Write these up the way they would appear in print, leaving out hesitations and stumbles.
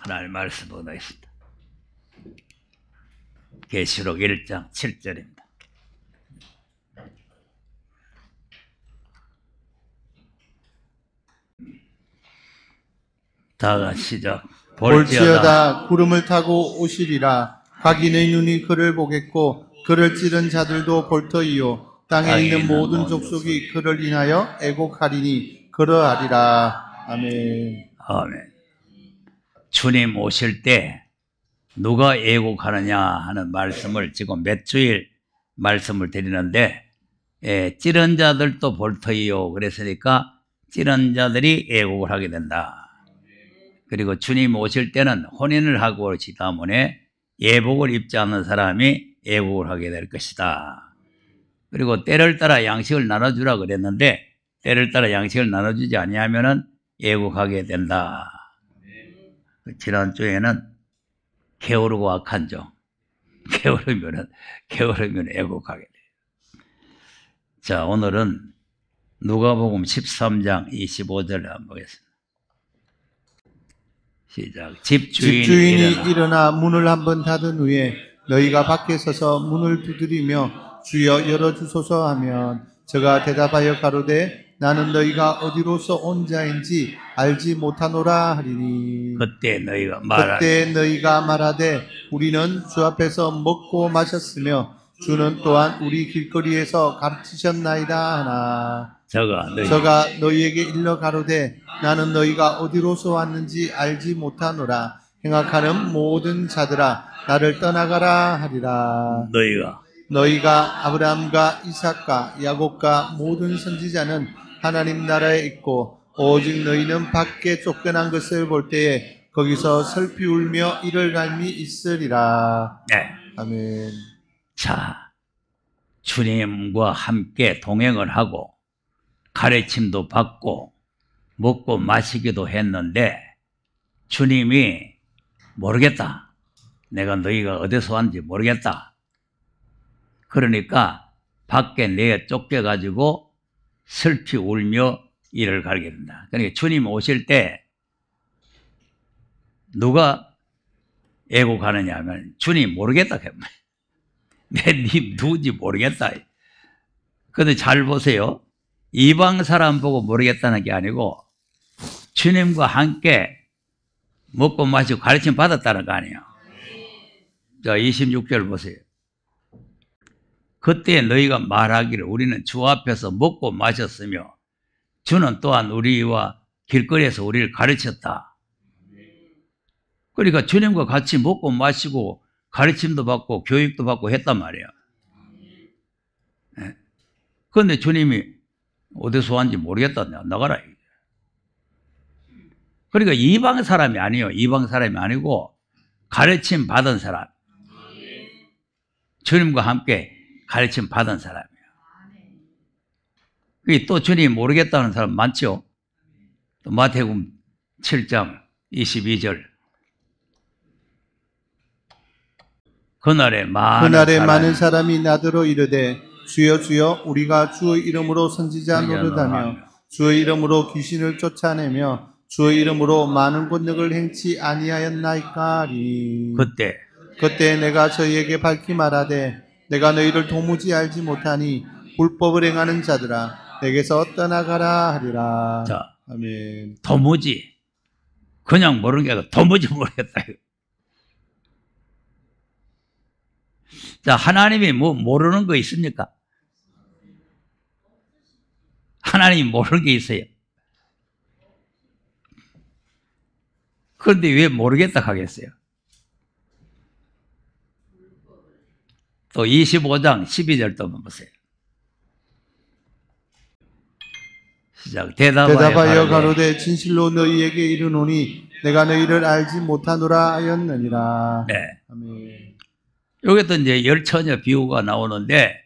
하나님 말씀 보내겠습니다. 계시록 1장 7절입니다. 다 같이 시작. 볼지어다 구름을 타고 오시리라. 각인의 눈이 그를 보겠고 그를 찌른 자들도 볼터이요 땅에 있는 모든 족속이 그를 인하여 애곡하리니 그러하리라. 아멘. 아멘. 주님 오실 때 누가 애곡하느냐 하는 말씀을 지금 몇 주일 말씀을 드리는데, 찌른 자들도 볼터이요 그랬으니까 찌른 자들이 애곡을 하게 된다. 그리고 주님 오실 때는 혼인을 하고 오시기 때문에 예복을 입지 않는 사람이 애곡을 하게 될 것이다. 그리고 때를 따라 양식을 나눠주라 그랬는데 때를 따라 양식을 나눠주지 아니하면은 애곡하게 된다. 지난주에는 게으르고 악한 종, 게으르면 애곡하게 돼요. 자, 오늘은 누가복음 13장 25절을 한번 보겠습니다. 시작. 집주인이 일어나 문을 한번 닫은 후에 너희가 밖에 서서 문을 두드리며 주여 열어주소서 하면 저가 대답하여 가로되 나는 너희가 어디로서 온 자인지 알지 못하노라 하리니. 그때 너희가 말하되 우리는 주 앞에서 먹고 마셨으며 주는 또한 우리 길거리에서 가르치셨나이다 하나. 저가 너희에게 일러 가로되 나는 너희가 어디로서 왔는지 알지 못하노라. 행악하는 모든 자들아 나를 떠나가라 하리라. 너희가 아브라함과 이삭과 야곱과 모든 선지자는 하나님 나라에 있고 오직 너희는 밖에 쫓겨난 것을 볼 때에 거기서 슬피 울며 이를 갈미 있으리라. 네. 아멘. 자, 주님과 함께 동행을 하고 가르침도 받고 먹고 마시기도 했는데 주님이 모르겠다. 내가 너희가 어디서 왔는지 모르겠다. 그러니까 밖에 내어 쫓겨가지고 슬피 울며 이를 갈게 된다. 그러니까 주님 오실 때 누가 애곡하느냐 하면 주님 모르겠다. 네 누군지 모르겠다. 근데 잘 보세요. 이방 사람 보고 모르겠다는 게 아니고 주님과 함께 먹고 마시고 가르침 받았다는 거 아니에요. 자, 26절 보세요. 그때 너희가 말하기를 우리는 주 앞에서 먹고 마셨으며 주는 또한 우리와 길거리에서 우리를 가르쳤다. 그러니까 주님과 같이 먹고 마시고 가르침도 받고 교육도 받고 했단 말이에요. 그런데 주님이 어디서 왔는지 모르겠다. 나가라. 그러니까 이방 사람이 아니에요. 이방 사람이 아니고 가르침 받은 사람. 주님과 함께 가르침 받은 사람이에요. 또 주님 모르겠다는 사람 많죠. 또 마태복음 7장 22절. 그날에 많은 사람이 나더러 이르되 주여 주여 우리가 주의 이름으로 선지자 노릇하며 주의 이름으로 귀신을 쫓아내며 주의 이름으로 많은 권능을 행치 아니하였나이까리. 그때 내가 저희에게 밝히 말하되 내가 너희를 도무지 알지 못하니 불법을 행하는 자들아 내게서 떠나가라 하리라. 자, 아멘. 도무지 그냥 모르는 게 아니라 도무지 모르겠다. 자, 하나님이 뭐 모르는 거 있습니까? 하나님이 모르는 게 있어요. 그런데 왜 모르겠다 하겠어요? 또 25장 12절 또 한번 보세요. 시작. 대답하여 가로되 진실로 너희에게 이르노니 내가 너희를 알지 못하노라 하였느니라. 네. 아멘. 여기도 이제 열 처녀 비유가 나오는데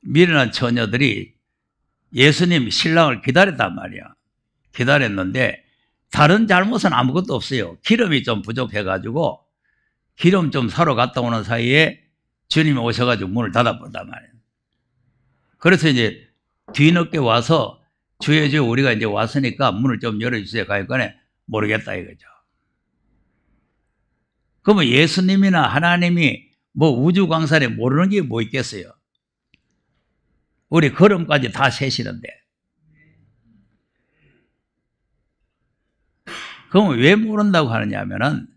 미련한 처녀들이 예수님 신랑을 기다렸단 말이야. 기다렸는데 다른 잘못은 아무것도 없어요. 기름이 좀 부족해가지고 기름 좀 사러 갔다 오는 사이에 주님이 오셔가지고 문을 닫아버렸단 말이에요. 그래서 이제 뒤늦게 와서 주여 주여 우리가 이제 왔으니까 문을 좀 열어주세요. 가니까 모르겠다 이거죠. 그러면 예수님이나 하나님이 뭐 우주 광산에 모르는 게 뭐 있겠어요? 우리 걸음까지 다 세시는데. 그럼 왜 모른다고 하느냐 하면은,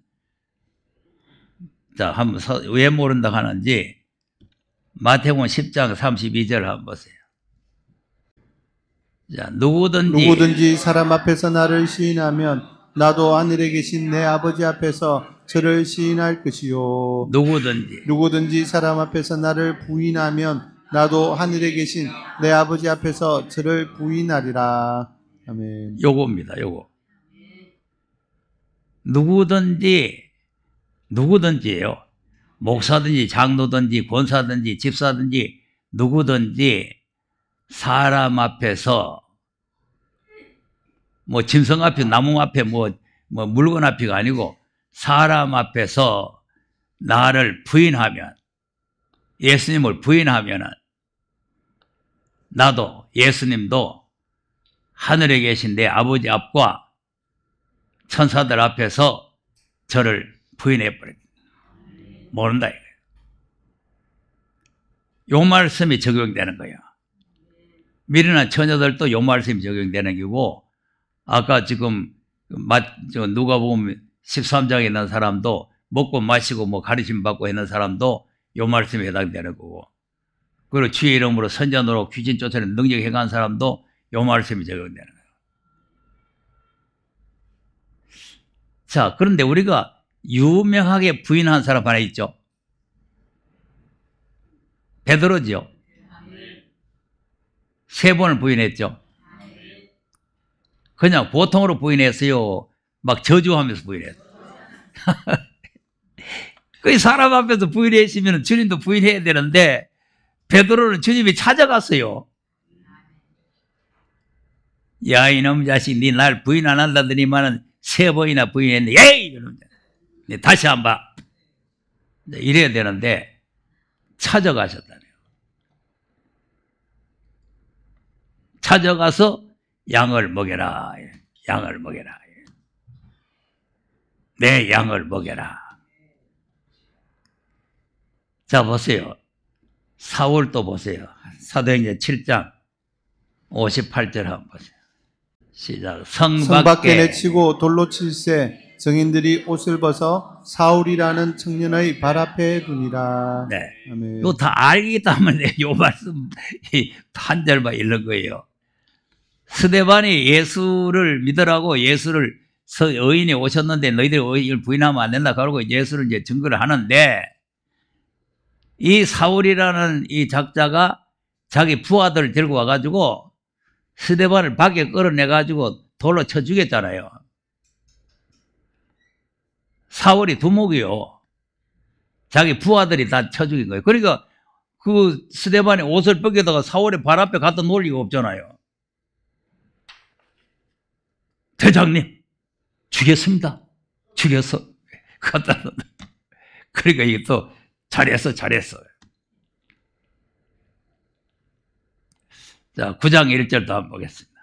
자, 한번 왜 모른다고 하는지 마태복음 10장 32절 한번 보세요. 자, 누구든지 사람 앞에서 나를 시인하면 나도 하늘에 계신 내 아버지 앞에서 저를 시인할 것이요. 누구든지 사람 앞에서 나를 부인하면 나도 하늘에 계신 내 아버지 앞에서 저를 부인하리라. 아멘. 요겁니다, 요거. 누구든지예요. 목사든지 장로든지 권사든지 집사든지 누구든지 사람 앞에서 뭐 짐승 앞에 나무 앞에 뭐 물건 앞이가 아니고 사람 앞에서 나를 부인하면, 예수님을 부인하면은 나도 예수님도 하늘에 계신 내 아버지 앞과 천사들 앞에서 저를 부인해버립니다. 모른다 이거예요. 요 말씀이 적용되는 거예요. 미련한 처녀들도 요 말씀이 적용되는 거고, 아까 지금 누가복음 13장에 있는 사람도 먹고 마시고 뭐 가르침 받고 있는 사람도 요 말씀에 해당되는 거고, 그리고 주의 이름으로 선전으로 귀신 쫓아내는 능력 행한 사람도 요 말씀이 적용되는 거예요. 자, 그런데 우리가 유명하게 부인한 사람 하나 있죠. 베드로죠. 3번을 부인했죠. 그냥 보통으로 부인했어요. 막 저주하면서 부인했어요. 그 사람 앞에서 부인했으면 주님도 부인해야 되는데, 베드로는 주님이 찾아갔어요. 야, 이놈 자식, 니 날 부인 안 한다더니만은 3번이나 부인했는데, 에이! 이러면 다시 한 번. 이래야 되는데, 찾아가셨다네요. 찾아가서 양을 먹여라. 양을 먹여라. 내 양을 먹여라. 자, 보세요. 사울도 보세요. 사도행전 7장 58절 한번 보세요. 시작. 성 밖에 내치고 돌로 칠세 증인들이 옷을 벗어 사울이라는 청년의 발 앞에 두니라. 네. 아멘. 이거 다 알기 때문에 요 말씀 한 절만 읽는 거예요. 스데반이 예수를 믿으라고 예수를 의인이 오셨는데 너희들이 의인을 부인하면 안 된다 그러고 예수를 이제 증거를 하는데, 이 사울이라는 이 작자가 자기 부하들을 데리고 와가지고 스데반을 밖에 끌어내가지고 돌로 쳐 죽였잖아요. 사울이 두목이요. 자기 부하들이 다 쳐 죽인 거예요. 그러니까 그 스데반이 옷을 벗겨다가 사울의 발 앞에 갖다 놓을 리가 없잖아요. 대장님, 죽였습니다. 죽였어. 갖다 놓. 그러니까 이게 또 잘했어. 자, 9장 1절도 한번 보겠습니다.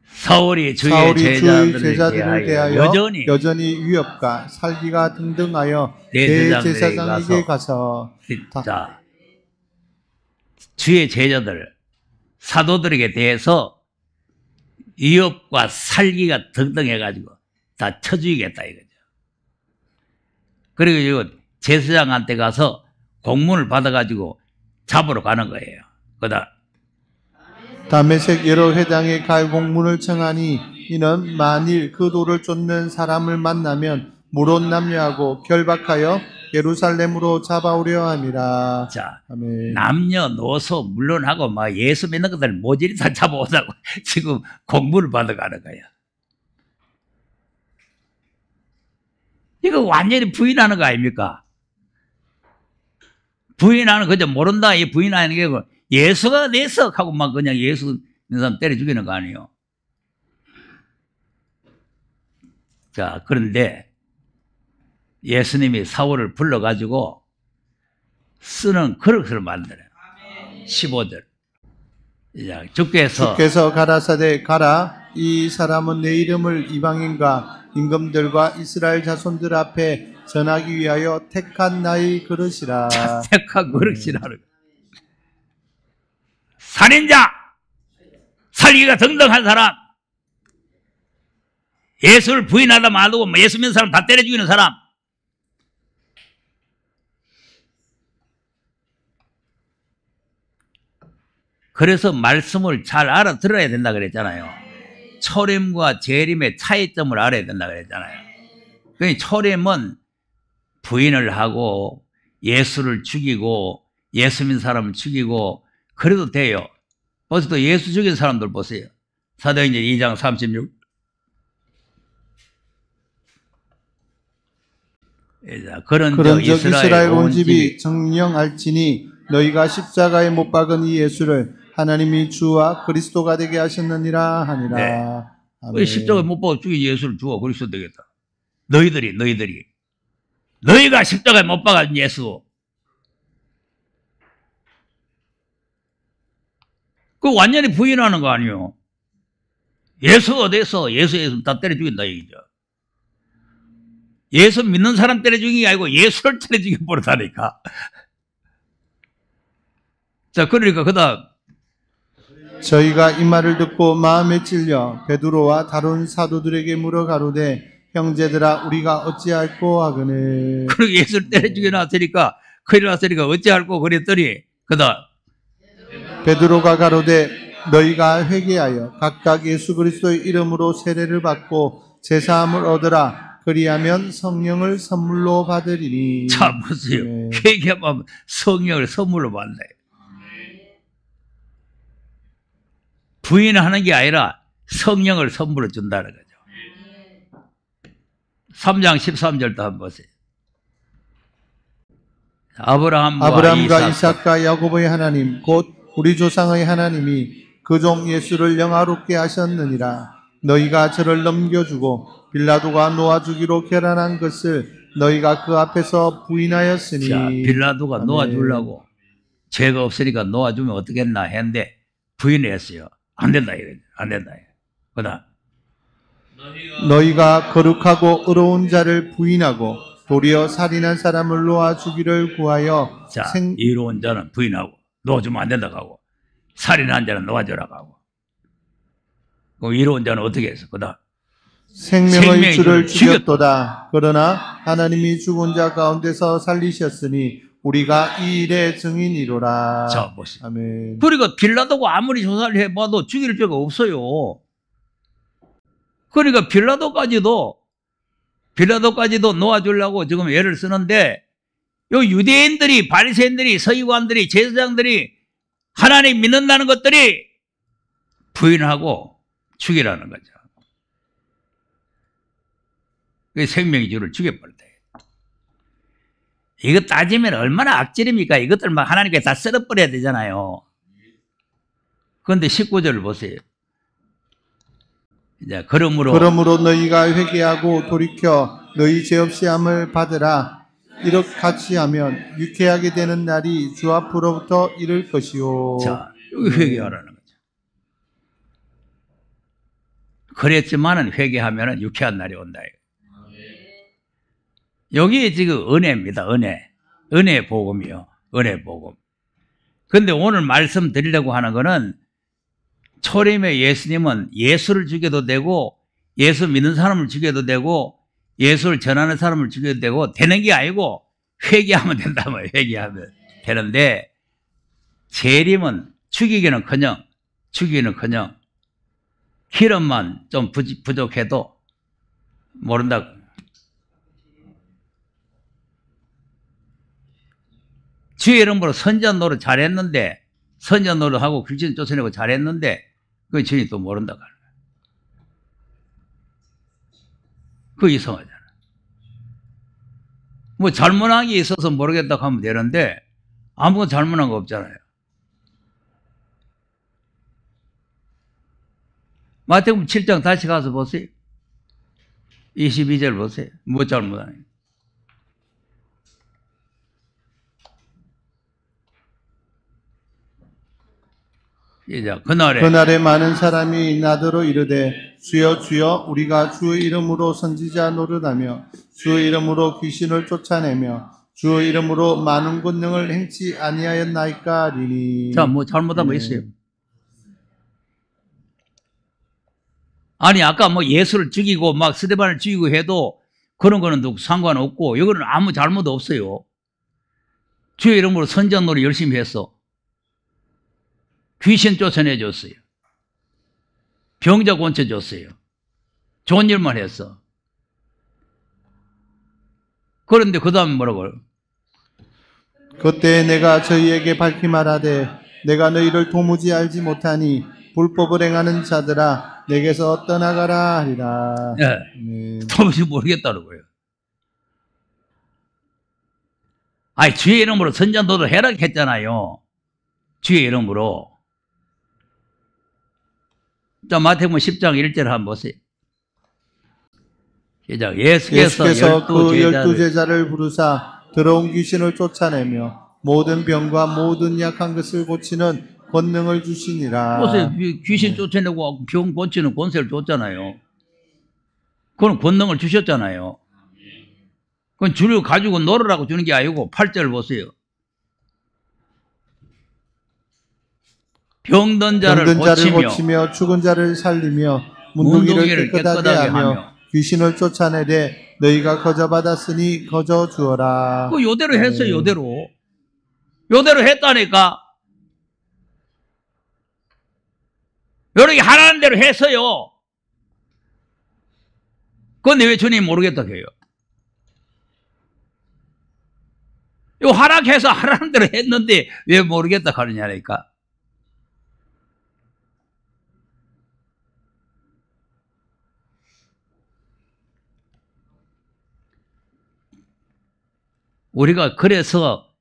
사울이 주의 제자들을 대하여 여전히 위협과 살기가 등등하여 대제사장에게 가서. 자, 주의 제자들, 사도들에게 대해서 위협과 살기가 등등해가지고 다 쳐죽이겠다 이거죠. 그리고 제사장한테 가서 공문을 받아가지고 잡으러 가는 거예요. 다메섹 여러 회당에 갈 공문을 청하니 이는 만일 그 도를 쫓는 사람을 만나면 물론 남녀하고 결박하여 예루살렘으로 잡아오려 함이라. 자, 아멘. 남녀노소 물론하고 막 예수 믿는 것들 모조리 다 잡아오다고 지금 공문을 받아가는 거야. 이거 완전히 부인하는 거 아닙니까? 부인하는, 그저 모른다, 이 부인하는 게 예수가 내석 하고 막 그냥 예수 믿는 사람 때려 죽이는 거 아니에요. 자, 그런데 예수님이 사울을 불러가지고 쓰는 그릇을 만들어요. 15절. 주께서 가라사대 가라, 이 사람은 내 이름을 이방인과 임금들과 이스라엘 자손들 앞에 전하기 위하여 택한 나의 그릇이라. 택한 그릇이라는 거. 살인자, 살기가 등등한 사람, 예수를 부인하다 말고 예수 믿는 사람 다 때려 죽이는 사람, 그래서 말씀을 잘 알아들어야 된다 그랬잖아요. 초림과 재림의 차이점을 알아야 된다 그랬잖아요. 그러니까 초림은 부인을 하고 예수를 죽이고 예수 믿는 사람을 죽이고 그래도 돼요. 벌써 또 예수 죽인 사람들 보세요. 사도행전 2장 36. 그런즉 이스라엘 온 집이 정령 알지니 너희가 십자가에 못 박은 이 예수를 하나님이 주와 그리스도가 되게 하셨느니라 하니라. 네. 아멘. 십자가에 못 박아 죽인 예수를 주와 그리스도 되겠다. 너희가 십자가에 못 박은 예수. 그 완전히 부인하는 거 아니에요. 예수 어디서 예수 다 때려 죽인다 얘기죠. 예수 믿는 사람 때려 죽인 게 아니고 예수를 때려 죽여 버렸다니까. 자, 그러니까 그다음 저희가 이 말을 듣고 마음에 찔려 베드로와 다른 사도들에게 물어 가로되 형제들아 우리가 어찌할꼬 하거늘. 그리고 예수를 때려 죽여 놨으니까 큰일 났으니까 어찌할꼬 그랬더니 그다음 베드로가 가로되 너희가 회개하여 각각 예수 그리스도의 이름으로 세례를 받고 제사함을 얻으라. 그리하면 성령을 선물로 받으리니. 자, 보세요. 네. 회개하면 성령을 선물로 받네. 부인하는 게 아니라 성령을 선물로 준다는 거죠. 3장 13절도 한번 보세요. 아브라함과 이삭과 야고보의 하나님 곧 우리 조상의 하나님이 그 종 예수를 영화롭게 하셨느니라. 너희가 저를 넘겨주고 빌라도가 놓아주기로 결단한 것을 너희가 그 앞에서 부인하였으니. 자, 빌라도가 아멘. 놓아주려고 죄가 없으니까 놓아주면 어떻겠나 했는데 부인했어요. 안 된다 이거죠. 안 된다. 그다음 너희가 거룩하고 의로운 자를 부인하고 도리어 살인한 사람을 놓아주기를 구하여. 자, 이로운 자는 부인하고 놓아주면 안 된다고 하고 살인한 자는 놓아주라고 하고 그럼 이로운 자는 어떻게 했어? 그다음 생명의 주를 죽였도다. 그러나 하나님이 죽은 자 가운데서 살리셨으니 우리가 이 일의 증인이로라. 자, 보시죠. 아멘. 그러니까 빌라도가 아무리 조사를 해봐도 죽일 죄가 없어요. 그러니까 빌라도까지도 놓아주려고 지금 애를 쓰는데 요 유대인들이 바리새인들이 서기관들이 제사장들이 하나님 믿는다는 것들이 부인하고 죽이라는 거죠. 그 생명의 주를 죽여버렸다. 이거 따지면 얼마나 악질입니까? 이것들 막 하나님께 다 썰어버려야 되잖아요. 그런데 19절을 보세요. 이제 그러므로 너희가 회개하고 돌이켜 너희 죄 없이 함을 받으라. 이렇게 같이 하면 유쾌하게 되는 날이 주 앞으로부터 이를 것이요. 자, 여기 회개하라는 거죠. 그랬지만은 회개하면은 유쾌한 날이 온다. 여기 지금 은혜입니다. 은혜 복음이요. 은혜 복음. 근데 오늘 말씀드리려고 하는 거는 초림의 예수님은 예수를 죽여도 되고 예수 믿는 사람을 죽여도 되고 예수를 전하는 사람을 죽여도 되고 되는 게 아니고 회개하면 된다면 회개하면 되는데 재림은 죽이기는커녕 기름만 좀 부족해도 모른다. 주의 이름으로 선전 노릇 잘했는데 선전 노릇하고 귀신 쫓아내고 잘했는데 그 주인이 또 모른다고 하는 거야. 그거 이상하잖아. 뭐 잘못한 게 있어서 모르겠다고 하면 되는데 아무것도 잘못한 거 없잖아요. 마태복음 7장 다시 가서 보세요. 22절 보세요. 뭐 잘못하는 게. 시작. 그날에 그날에 많은 사람이 나더러 이르되 주여 주여 우리가 주의 이름으로 선지자 노릇하며 주의 이름으로 귀신을 쫓아내며 주의 이름으로 많은 권능을 행치 아니하였나이까 하리니. 자, 뭐 잘못한 거 있어요? 아니 아까 뭐 예수를 죽이고 막 스데반을 죽이고 해도 그런 거는 상관없고 이거는 아무 잘못 없어요. 주의 이름으로 선전노릇 열심히 했어. 귀신 쫓아내줬어요. 병자 고쳐줬어요. 좋은 일만 했어. 그런데 그 다음에 뭐라고? 그때 내가 저희에게 밝히 말하되 내가 너희를 도무지 알지 못하니 불법을 행하는 자들아 내게서 떠나가라 하리라. 네. 도무지 모르겠다는 거예요. 아니 주의 이름으로 선전도도 해락했잖아요. 주의 이름으로. 자, 마태복음 10장 1절 한번 보세요. 시작. 예수께서 그 12제자를 부르사 더러운 귀신을 쫓아내며 모든 병과 모든 약한 것을 고치는 권능을 주시니라. 보세요. 귀신 쫓아내고 병 고치는 권세를 줬잖아요. 그건 권능을 주셨잖아요. 그건 주를 가지고 놀으라고 주는 게 아니고 8절 보세요. 병든 자를 고치며 죽은 자를 살리며 문둥이를 깨끗하게 하며 귀신을 쫓아내되 너희가 거저받았으니 거저 주어라. 그 요대로 했어요. 요대로 했다니까. 여러 개 하라는 대로 했어요. 그런데 왜 주님 모르겠다 해요? 요 하락해서 하라는 대로 했는데 왜 모르겠다 하느냐니까. 우리가 그래서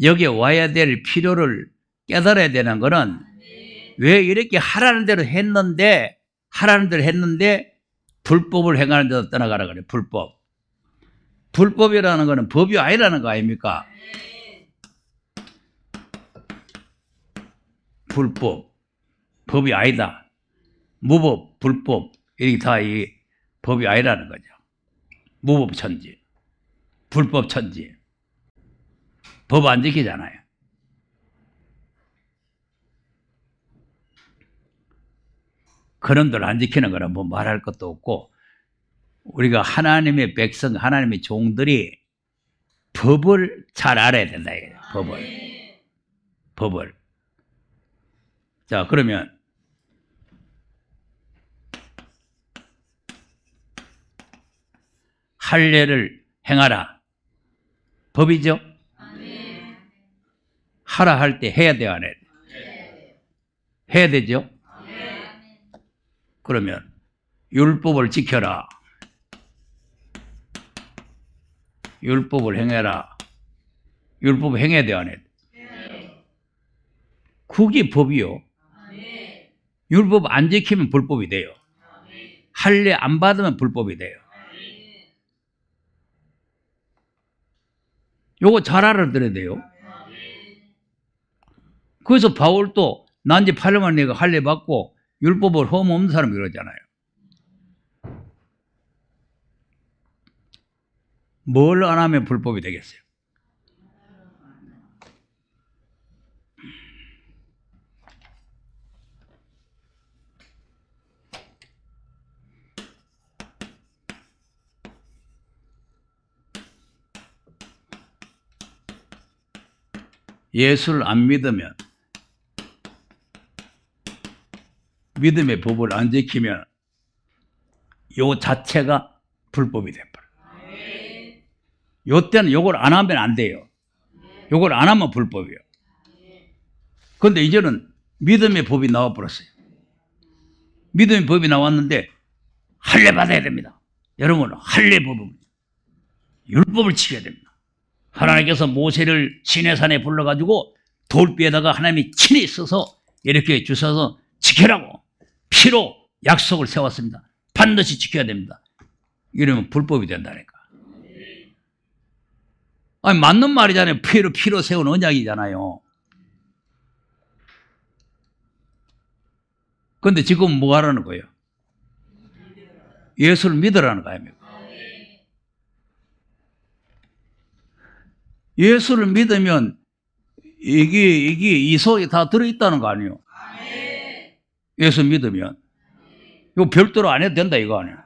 여기에 와야 될 필요를 깨달아야 되는 거는 왜 이렇게 하라는 대로 했는데 불법을 행하는 데서 떠나가라 그래. 불법이라는 거는 법이 아니라는 거 아닙니까? 법이 아니다. 무법, 불법 이게 다 이 법이 아니라는 거죠. 무법천지, 불법천지. 법 안 지키잖아요. 그놈들 안 지키는 거는 뭐 말할 것도 없고 우리가 하나님의 백성, 하나님의 종들이 법을 잘 알아야 된다. 법을. 자, 그러면 할례를 행하라. 법이죠? 하라 할 때 해야 돼요, 안 해야 돼요? 해야 되죠? 그러면 율법을 지켜라. 율법을 행해라. 율법 행해야 돼요, 안 해야 돼요? 그게 법이요. 율법 안 지키면 불법이 돼요. 할례 안 받으면 불법이 돼요. 요거 잘 알아들어야 돼요. 그래서 바울도 난지 8년만 내가 할례 받고 율법을 흠 없는 사람이 그러잖아요. 뭘 안 하면 불법이 되겠어요? 예수를 안 믿으면, 믿음의 법을 안 지키면 요 자체가 불법이 돼버려요. 요 때는 요걸 안 하면 안 돼요. 요걸 안 하면 불법이에요. 그런데 이제는 믿음의 법이 나와버렸어요. 믿음의 법이 나왔는데 할례 받아야 됩니다. 여러분, 할례 법은 율법을 지켜야 됩니다. 하나님께서 모세를 시내산에 불러가지고 돌비에다가 하나님이 친히 써서 이렇게 주셔서 지키라고 피로 약속을 세웠습니다. 반드시 지켜야 됩니다. 이러면 불법이 된다니까. 아니, 맞는 말이잖아요. 피로 세운 언약이잖아요. 근데 지금 뭐 하라는 거예요? 예수를 믿으라는 거 아닙니까? 예수를 믿으면 이게 이 속에 다 들어있다는 거 아니에요? 예수 믿으면. 이거 별도로 안 해도 된다 이거 아니에요?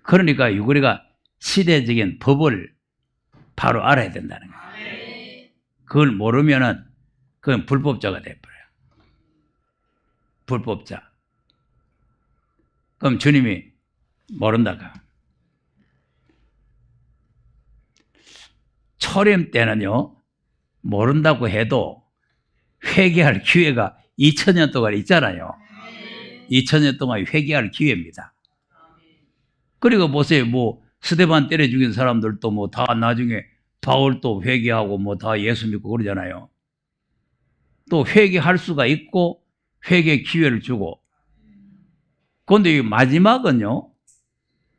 그러니까 우리가 시대적인 법을 바로 알아야 된다는 거예요. 그걸 모르면은 그건 불법자가 돼버려요. 불법자. 그럼 주님이 모른다가. 초림 때는요, 모른다고 해도 회개할 기회가 2000년 동안 있잖아요. 2000년 동안 회개할 기회입니다. 그리고 보세요, 뭐, 스데반 때려 죽인 사람들도 뭐 다 나중에 바울도 회개하고 뭐 다 예수 믿고 그러잖아요. 또 회개할 수가 있고, 회개 기회를 주고. 그런데 이 마지막은요,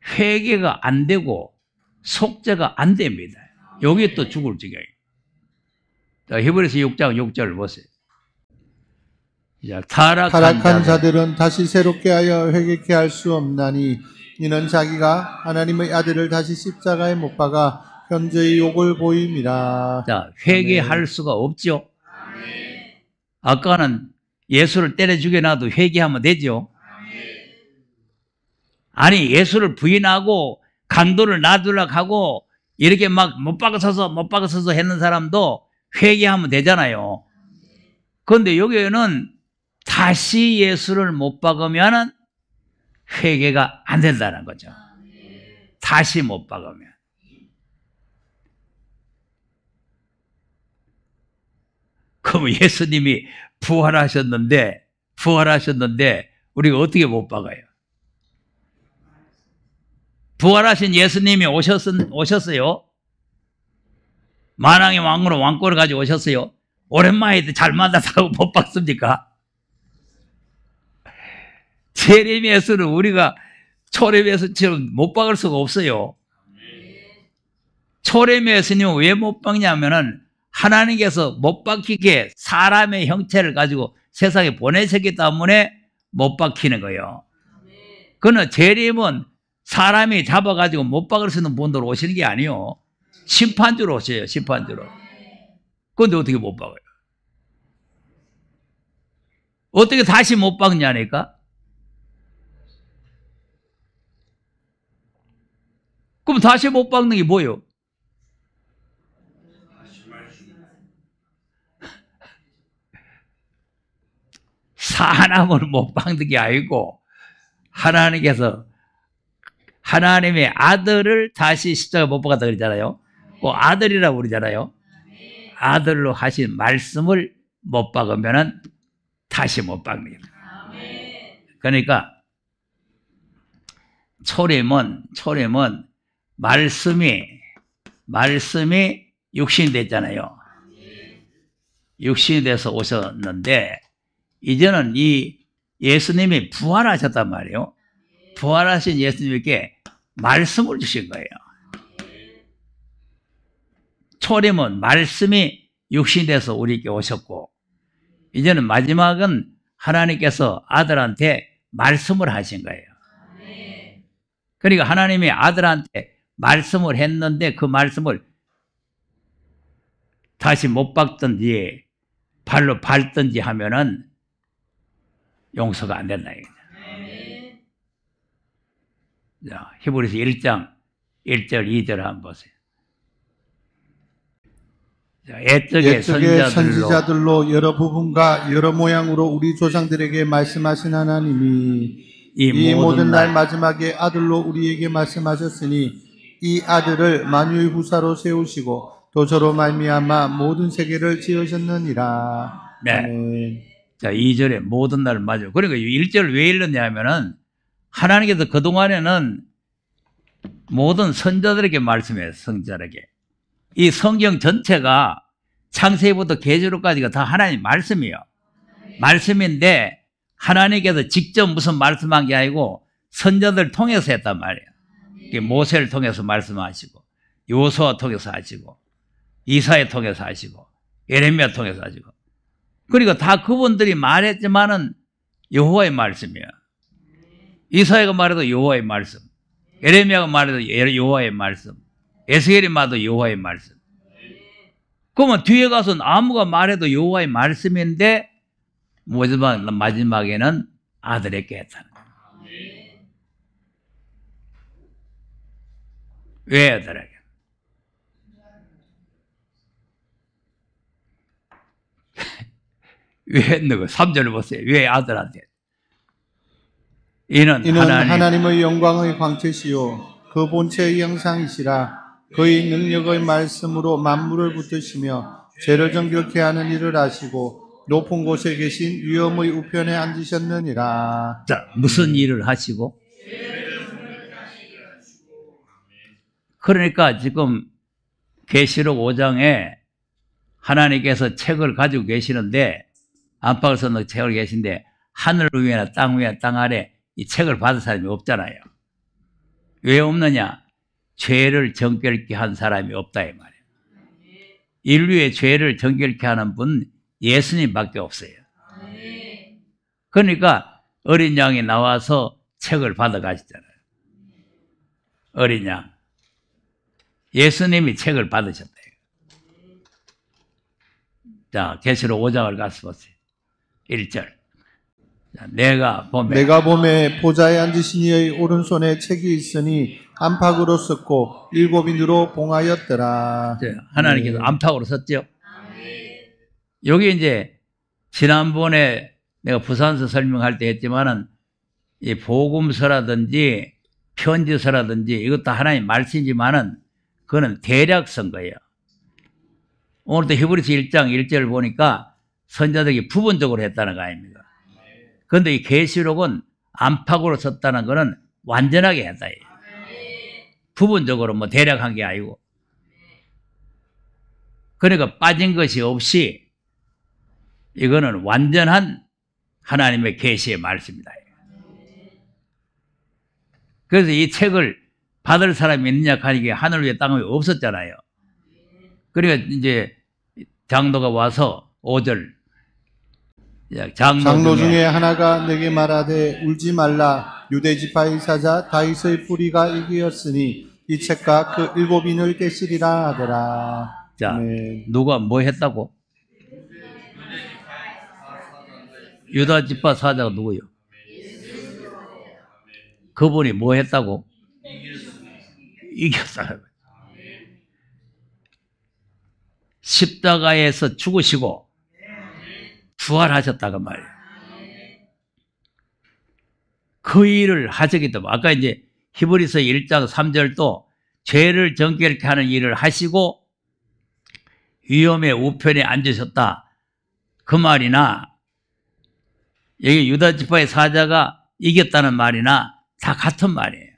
회개가 안 되고, 속죄가 안 됩니다. 여기에 또 죽을 지경이에요. 자, 히브리서 6장 6절 보세요. 타락한 자들은 다시 새롭게 하여 회개케 할 수 없나니 이는 자기가 하나님의 아들을 다시 십자가에 못 박아 현재의 욕을 보임이라. 자, 회개할 수가 없죠. 아까는 예수를 때려 죽여놔도 회개하면 되죠. 아니, 예수를 부인하고 강도를 놔두려고 하고 이렇게 막 못 박아서서 했는 사람도 회개하면 되잖아요. 그런데 여기에는 다시 예수를 못 박으면 회개가 안 된다는 거죠. 다시 못 박으면. 그럼 예수님이 부활하셨는데 우리가 어떻게 못 박아요? 부활하신 예수님이 오셨어요. 만왕의 왕으로 왕권을 가지고 오셨어요. 오랜만에 잘 만나서 못 박습니까? 재림에서는 우리가 초림에서처럼 못 박을 수가 없어요. 초림에서는 왜 못 박냐면은 하나님께서 못 박히게 사람의 형체를 가지고 세상에 보내셨기 때문에 못 박히는 거예요. 그러나 재림은 사람이 잡아가지고 못 박을 수 있는 분들 오시는 게 아니에요. 심판주로 오세요, 심판주로. 그런데 어떻게 못 박아요? 어떻게 다시 못 박냐니까? 그럼 다시 못 박는 게 뭐예요? 사람을 못 박는 게 아니고 하나님께서 하나님의 아들을 다시 십자가 못 박았다 그러잖아요. 그 아들이라고 그러잖아요. 아들로 하신 말씀을 못 박으면 다시 못 박는 거예요. 그러니까 초림은 말씀이 육신이 됐잖아요. 육신이 돼서 오셨는데 이제는 이 예수님이 부활하셨단 말이에요. 부활하신 예수님께 말씀을 주신 거예요. 초림은 말씀이 육신이 돼서 우리에게 오셨고 이제는 마지막은 하나님께서 아들한테 말씀을 하신 거예요. 그러니까 하나님이 아들한테 말씀을 했는데 그 말씀을 다시 못 박든지 발로 밟든지 하면은 용서가 안 된다. 자, 히브리서 1장 1절 2절 한번 보세요. 자, 옛적의 선지자들로 여러 부분과 여러 모양으로 우리 조상들에게 말씀하신 하나님이 이 모든 날 마지막에 아들로 우리에게 말씀하셨으니 이 아들을 만유의 후사로 세우시고 또 저로 말미암아 모든 세계를 지으셨느니라. 네. 아멘. 자, 2절에 모든 날을 맞아요. 그러니까 1절을 왜 읽었냐면은 하나님께서 그동안에는 모든 선자들에게 말씀해요. 성자들에게. 이 성경 전체가 창세기부터 계시록까지가 다 하나님 말씀이에요. 말씀인데 하나님께서 직접 무슨 말씀한 게 아니고 선자들 통해서 했단 말이에요. 모세를 통해서 말씀하시고 요수아 통해서 하시고 이사야 통해서 하시고 예레미야 통해서 가지고. 그러니까 다 그분들이 말했지만은 여호와의 말씀이야. 이사야가 말해도 여호와의 말씀, 예레미야가 말해도 여호와의 말씀, 에스겔이 말해도 여호와의 말씀. 그러면 뒤에 가서 아무가 말해도 여호와의 말씀인데 마지막에는 아들에게 했다는 거야. 왜 아들에게? 왜 했는 거? 3절을 보세요. 왜 아들한테? 이는 하나님의 영광의 광채시요 그 본체의 형상이시라. 그의 능력의 말씀으로 만물을 붙드시며 죄를 정결케 하는 일을 하시고 높은 곳에 계신 위엄의 우편에 앉으셨느니라. 자, 무슨 일을 하시고? 그러니까 지금 계시록 5장에 하나님께서 책을 가지고 계시는데, 안팎을 써놓은 책을 계신데 하늘 위에나 땅 위에 땅 아래 이 책을 받은 사람이 없잖아요. 왜 없느냐? 죄를 정결케 한 사람이 없다 이 말이에요. 인류의 죄를 정결케 하는 분 예수님밖에 없어요. 그러니까 어린 양이 나와서 책을 받아 가시잖아요. 어린 양. 예수님이 책을 받으셨다. 자, 계시록 5장을 가서 보세요. 1절. 자, 내가 봄에 보좌에 앉으신 이의 오른손에 책이 있으니 안팎으로 썼고 7인으로 봉하였더라. 하나님께서 안팎으로 썼죠. 여기 이제 지난번에 내가 부산서 설명할 때 했지만은 이 복음서라든지 편지서라든지 이것도 하나님 말씀이지만은 그거는 대략 쓴 거예요. 오늘도 히브리서 1장 1절을 보니까 선자들이 부분적으로 했다는 거 아닙니까? 그런데 이 계시록은 안팎으로 썼다는 거는 완전하게 했다. 부분적으로 뭐 대략 한 게 아니고. 그러니까 빠진 것이 없이 이거는 완전한 하나님의 계시의 말씀이다. 그래서 이 책을 받을 사람이 있느냐 하니까 하늘 위에 땅 위에 없었잖아요. 그러니까 이제 장로가 와서 5절 장로 중에 하나가 내게 말하되 울지 말라. 유대 지파의 사자 다윗의 뿌리가 이기었으니 이 책과 그 7인을 깨시리라 하더라. 자, 누가 뭐 했다고? 유다 지파 사자가 누구요? 그분이 뭐 했다고? 이겼어요. 십자가에서 죽으시고 부활하셨다고 말이에요. 그 일을 하셨기 때문에 아까 이제 히브리서 1장 3절도 죄를 정결케 하는 일을 하시고 위엄의 우편에 앉으셨다. 그 말이나 여기 유다 지파의 사자가 이겼다는 말이나 다 같은 말이에요.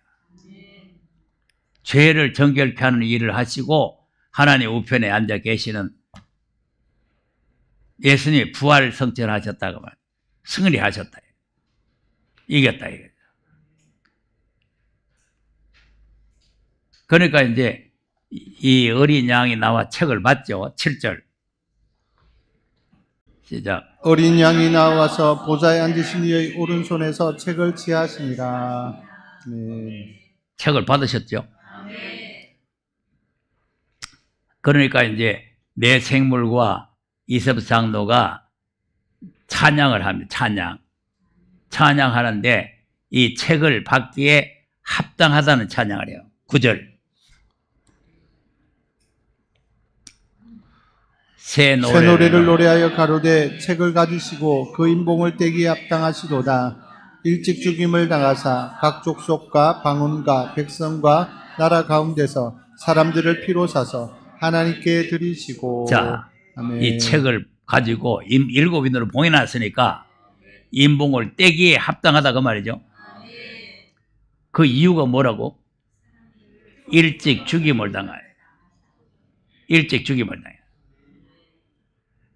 죄를 정결케 하는 일을 하시고 하나님 우편에 앉아 계시는 예수님이 부활을 성취하셨다고 말이에요. 승리하셨다. 이겼다 이거죠. 그러니까 이제 이 어린 양이 나와 책을 받죠. 7절 시작. 어린 양이 나와서 보좌에 앉으신 이의 오른손에서 책을 취하시니라. 책을 받으셨죠. 그러니까 이제 내 생물과 이세벨 장로가 찬양을 합니다. 찬양하는데 이 책을 받기에 합당하다는 찬양을 해요. 9절. 새 노래를 노래하여 가로되 책을 가지시고 그 인봉을 떼기에 합당하시도다. 일찍 죽임을 당하사 각 족속과 방언과 백성과 나라 가운데서 사람들을 피로 사서 하나님께 드리시고. 자, 아멘. 이 책을 가지고 7인으로 봉해놨으니까 인봉을 떼기에 합당하다 그 말이죠. 그 이유가 뭐라고? 일찍 죽임을 당하여. 일찍 죽임을 당해요.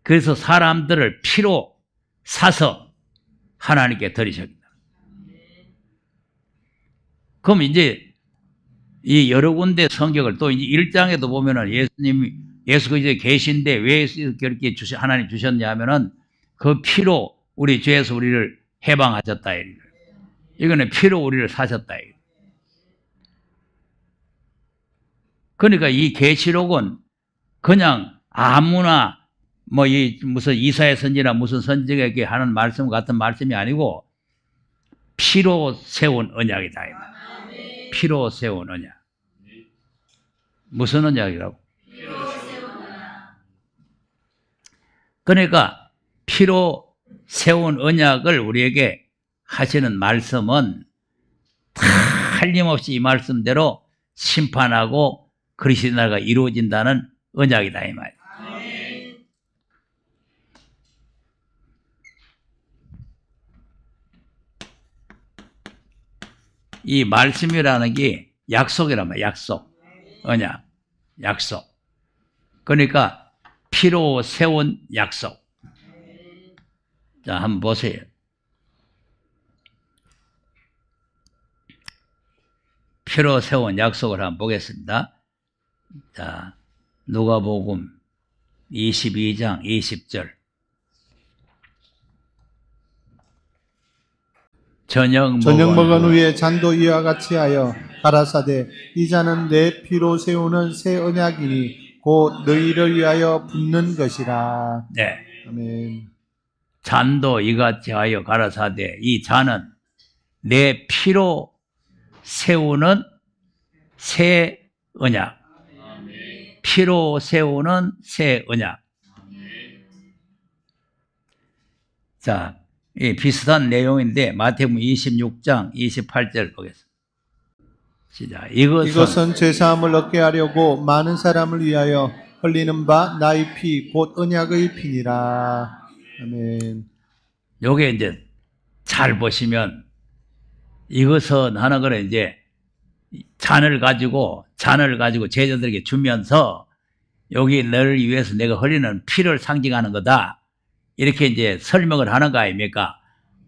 그래서 사람들을 피로 사서 하나님께 드리셨다. 그럼 이제 이 여러 군데 성경을 또 이제 1장에도 보면은 예수님이 예수 그리스도의 계신데 왜 그렇게 하나님 주셨냐 하면은 그 피로 우리 죄에서 우리를 해방하셨다. 이거는 피로 우리를 사셨다. 그러니까 이 계시록은 그냥 아무나 뭐 이 무슨 이사야 선지나 무슨 선지에게 하는 말씀 같은 말씀이 아니고 피로 세운 언약이다. 피로 세운 언약. 무슨 언약이라고? 그러니까 피로 세운 언약을 우리에게 하시는 말씀은 틀림없이 이 말씀대로 심판하고 그리스도의 나라가 이루어진다는 언약이다 이 말. 이 말씀이라는 게 약속이란 말이야. 약속, 언약, 약속. 그러니까 피로 세운 약속. 자, 한번 보세요. 피로 세운 약속을 한번 보겠습니다. 자, 누가복음 22장 20절. 저녁 먹은 후에 잔도 이와 같이 하여 가라사대 이 잔은 내 피로 세우는 새 언약이니 곧 너희를 위하여 붓는 것이라. 네. 아멘. 잔도 이같이 하여 가라사대 이 잔은 내 피로 세우는 새 언약. 피로 세우는 새 언약. 자, 이 비슷한 내용인데 마태복음 26장 28절 보겠습니다. 시작. 이것은 죄사함을 얻게 하려고 많은 사람을 위하여 흘리는 바 나의 피 곧 언약의 피니라. 아멘. 요게 이제 잘 보시면 이것은 하는 거는 이제 잔을 가지고 제자들에게 주면서 여기 너를 위해서 내가 흘리는 피를 상징하는 거다. 이렇게 이제 설명을 하는 거 아닙니까?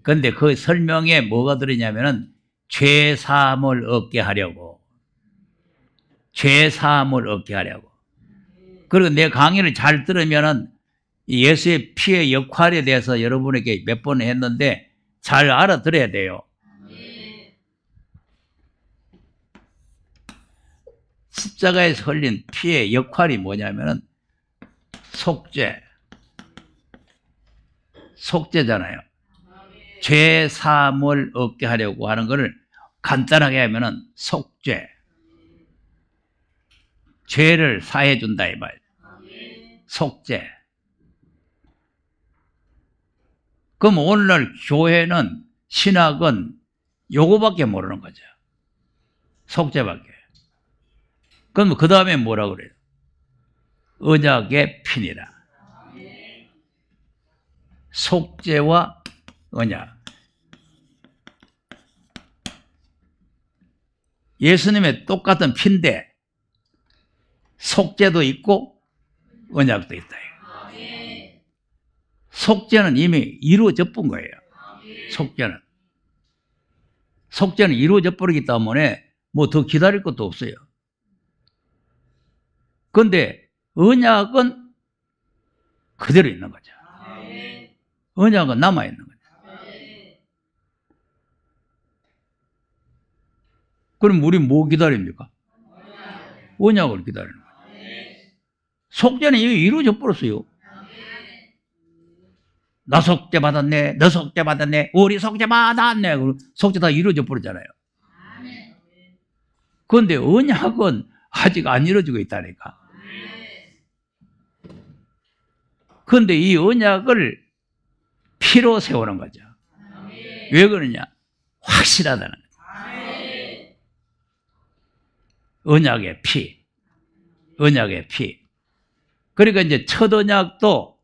근데 그 설명에 뭐가 들었냐면은 죄 사함을 얻게 하려고. 죄 사함을 얻게 하려고. 그리고 내 강의를 잘 들으면은 예수의 피의 역할에 대해서 여러분에게 몇 번 했는데 잘 알아들어야 돼요. 십자가에서 흘린 피의 역할이 뭐냐면은 속죄잖아요. 죄 사함을 얻게 하려고 하는 것을 간단하게 하면은 속죄. 죄를 사해 준다 이 말. 속죄. 그럼 오늘날 교회는 신학은 요거밖에 모르는 거죠. 속죄밖에. 그럼 그 다음에 뭐라 그래요? 언약의 피니라. 속죄와 언약. 예수님의 똑같은 피인데 속죄도 있고 언약도 있다. 속죄는 이미 이루어져 본 거예요. 속죄는 이루어져 버리기 때문에 뭐 더 기다릴 것도 없어요. 그런데 언약은 그대로 있는 거죠. 언약은 남아있는 거죠. 그럼 우리 뭐 기다립니까? 언약을 기다리는 거죠. 속죄는 이미 이루어져 버렸어요. 나 속죄 받았네, 너 속죄 받았네, 우리 속죄 받았네. 속죄 다 이루어져 버렸잖아요. 그런데 언약은 아직 안 이루어지고 있다니까. 그런데 이 언약을 피로 세우는 거죠. 왜 그러냐? 확실하다는 거죠. 언약의 피. 언약의 피. 그러니까 이제 첫 언약도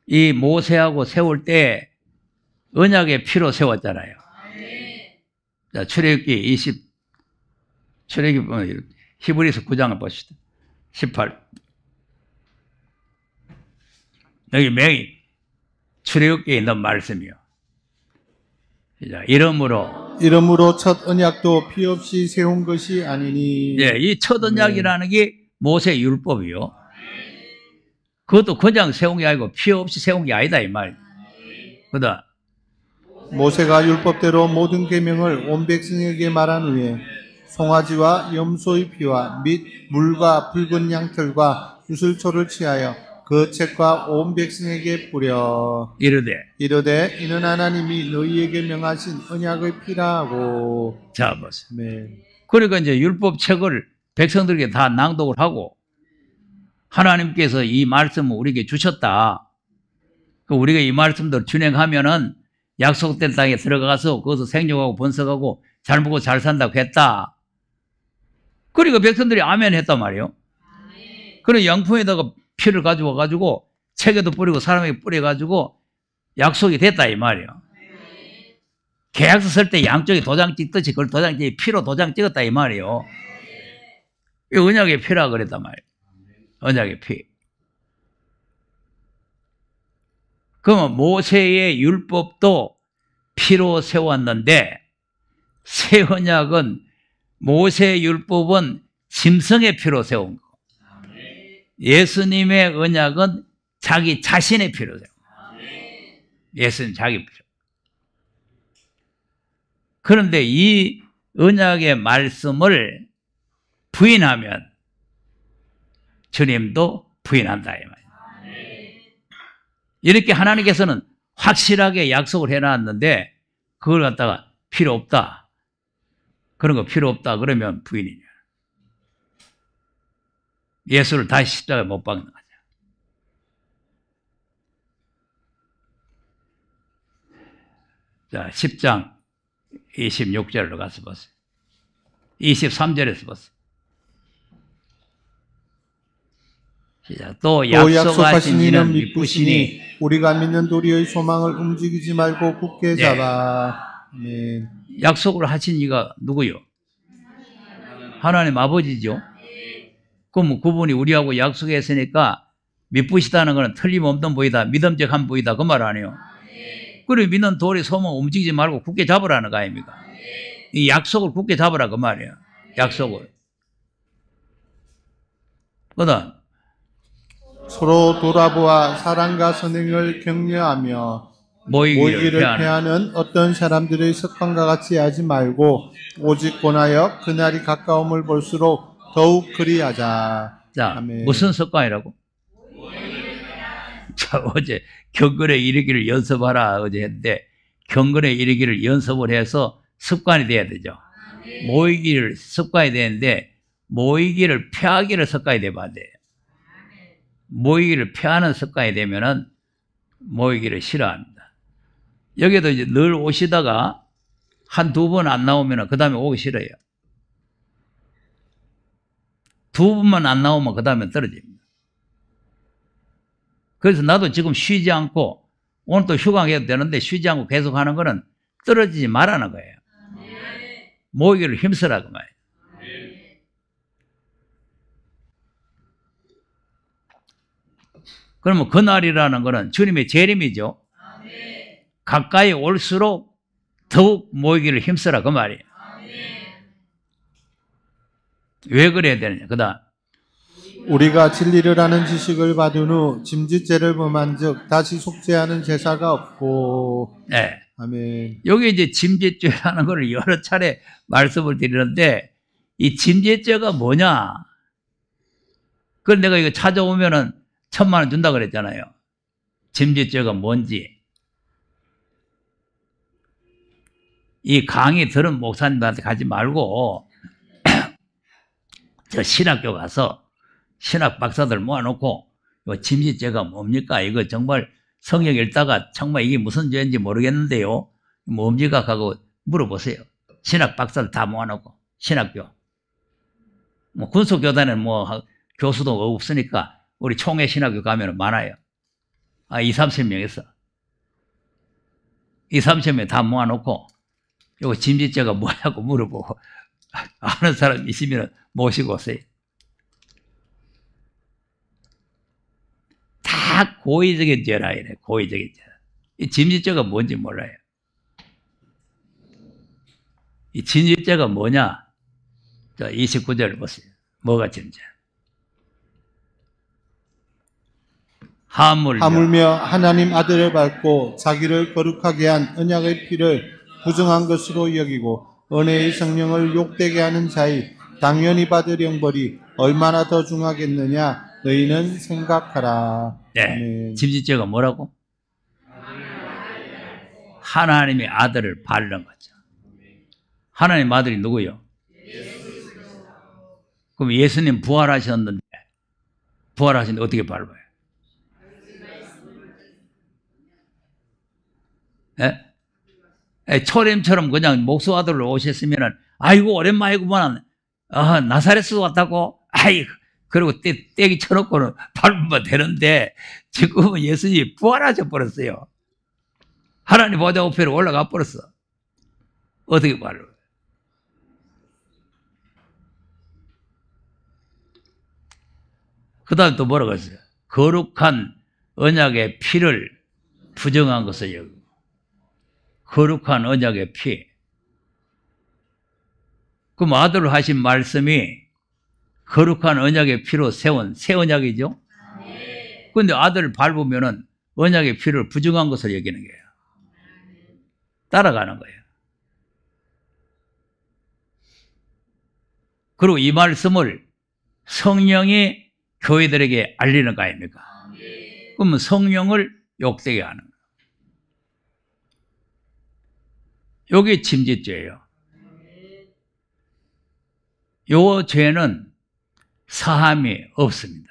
이 모세하고 세울 때 언약의 피로 세웠잖아요. 자, 출애굽기 히브리서 9장을 보시다. 18. 여기 매일 출애굽기에 있는 말씀이요. 이러므로 이러므로 첫 언약도 피 없이 세운 것이 아니니. 예, 이 첫 언약이라는 게 모세 율법이요. 그것도 그냥 세운 게 아니고 피 없이 세운 게 아니다 이 말이에요. 그다 모세가 율법대로 모든 계명을 온 백성에게 말한 후에 송아지와 염소의 피와 및 물과 붉은 양털과 유슬초를 취하여 그 책과 온 백성에게 뿌려 이르되 이는 하나님이 너희에게 명하신 언약의 피라 하고. 자 보세요. 네. 그러니까 이제 율법 책을 백성들에게 다 낭독을 하고 하나님께서 이 말씀을 우리에게 주셨다. 우리가 이 말씀대로 준행하면은 약속된 땅에 들어가서 거기서 생육하고 번성하고 잘 먹고 잘 산다고 했다. 그러니까 백성들이 아멘 했단 말이에요. 그런 양품에다가 피를 가지고 가지고 책에도 뿌리고 사람에게 뿌려가지고 약속이 됐다 이 말이에요. 계약서 쓸 때 양쪽에 도장 찍듯이 그걸 도장 찍 피로 도장 찍었다 이 말이에요. 이 언약의 피라 그랬단 말이에요. 언약의 피. 그러면 모세의 율법도 피로 세웠는데 새 언약은 모세의 율법은 짐승의 피로 세운 거. 예수님의 언약은 자기 자신의 피로 세운 거. 예수님 자기 피로. 그런데 이 언약의 말씀을 부인하면 주님도 부인한다 이 말이에요. 이렇게 하나님께서는 확실하게 약속을 해놨는데 그걸 갖다가 필요 없다. 그런 거 필요 없다 그러면 부인이냐. 예수를 다시 십자가에 못 박는 거죠. 자, 10장 26절로 가서 보세요. 23절에서 보세요. 또 약속하신 이는 믿으시니 우리가 믿는 도리의 소망을 움직이지 말고 굳게 잡아. 네. 약속을 하신 이가 누구요? 하나님 아버지죠. 그럼 그분이 우리하고 약속했으니까 믿으시다는 것은 틀림없는 보이다, 믿음직한 보이다 그 말 아니에요. 그래 믿는 도리 소망 움직이지 말고 굳게 잡으라는 거 아닙니까? 이 약속을 굳게 잡으라 그 말이에요. 약속을. 그다음 서로 돌아보아 사랑과 선행을 격려하며 모이기를 패하는 어떤 사람들의 습관과 같이 하지 말고 오직 권하여 그날이 가까움을 볼수록 더욱 그리하자. 자, 아멘. 무슨 습관이라고? 자, 어제 경건에 이르기를 연습하라 어제 했는데 경건에 이르기를 연습을 해서 습관이 돼야 되죠. 모이기를 습관이 되는데 모이기를 피하기를 습관이 되면 안 돼요. 모이기를 피하는 습관이 되면은 모이기를 싫어합니다. 여기도 이제 늘 오시다가 한두 번 안 나오면 그 다음에 오기 싫어요. 두 번만 안 나오면 그 다음에 떨어집니다. 그래서 나도 지금 쉬지 않고 오늘 또 휴강해도 되는데 쉬지 않고 계속 하는 거는 떨어지지 말라는 거예요. 모이기를 힘쓰라 그 말이에요. 그러면 그날이라는 것은 주님의 재림이죠. 가까이 올수록 더욱 모이기를 힘쓰라 그 말이에요. 왜 그래야 되느냐. 그다음 우리가 진리를 아는 지식을 받은 후 짐짓죄를 범한 즉 다시 속죄하는 제사가 없고. 네. 아멘. 여기 이제 짐짓죄라는 걸 여러 차례 말씀을 드리는데 이 짐짓죄가 뭐냐. 그걸 내가 이거 찾아오면은 1,000,000원 준다 그랬잖아요. 짐짓죄가 뭔지. 이 강의 들은 목사님한테 가지 말고 저 신학교 가서 신학 박사들 모아놓고 이거 짐짓죄가 뭡니까? 이거 정말 성경 읽다가 정말 이게 무슨 죄인지 모르겠는데요. 뭡니까? 하고 물어보세요. 신학 박사들 다 모아놓고 신학교. 뭐 군속교단에는 뭐 교수도 없으니까 우리 총회 신학교 가면 많아요. 20-30명 있어. 20-30명 다 모아놓고 이거 짐짓죄가 뭐냐고 물어보고 아는 사람 있으면 모시고 오세요. 다 고의적인 죄라 이래. 고의적인 죄. 이 짐짓죄가 뭔지 몰라요. 이 진실죄가 뭐냐? 자, 29절을 보세요. 뭐가 진죄? 하물며 하나님 아들을 밟고 자기를 거룩하게 한 언약의 피를 부정한 것으로 여기고 은혜의 성령을 욕되게 하는 자의 당연히 받을 형벌이 얼마나 더 중하겠느냐 너희는 생각하라. 네, 진실죄가 뭐라고? 하나님의 아들을 바르는 거죠. 하나님 아들이 누구요? 그럼 예수님 부활하셨는데 어떻게 밟아요? 예? 초림처럼 그냥 목수 아들로 오셨으면은 아이고 오랜만이구만. 아, 나사렛에서 왔다고? 아이고. 그리고 떼기 쳐놓고는 밟으면 되는데 지금은 예수님이 부활하셔 버렸어요. 하나님 보좌 우편으로 올라가 버렸어. 어떻게 밟아요? 그 다음에 또 뭐라고 했어요? 거룩한 언약의 피를 부정한 것을 여기고. 거룩한 언약의 피. 그럼 아들로 하신 말씀이 거룩한 언약의 피로 세운 새 언약이죠? 그런데 아들을 밟으면은 언약의 피를 부정한 것을 여기는 거예요. 따라가는 거예요. 그리고 이 말씀을 성령이 교회들에게 알리는 거 아닙니까? 그러면 성령을 욕되게 하는 거예요. 이게 침짓죄예요. 이 죄는 사함이 없습니다.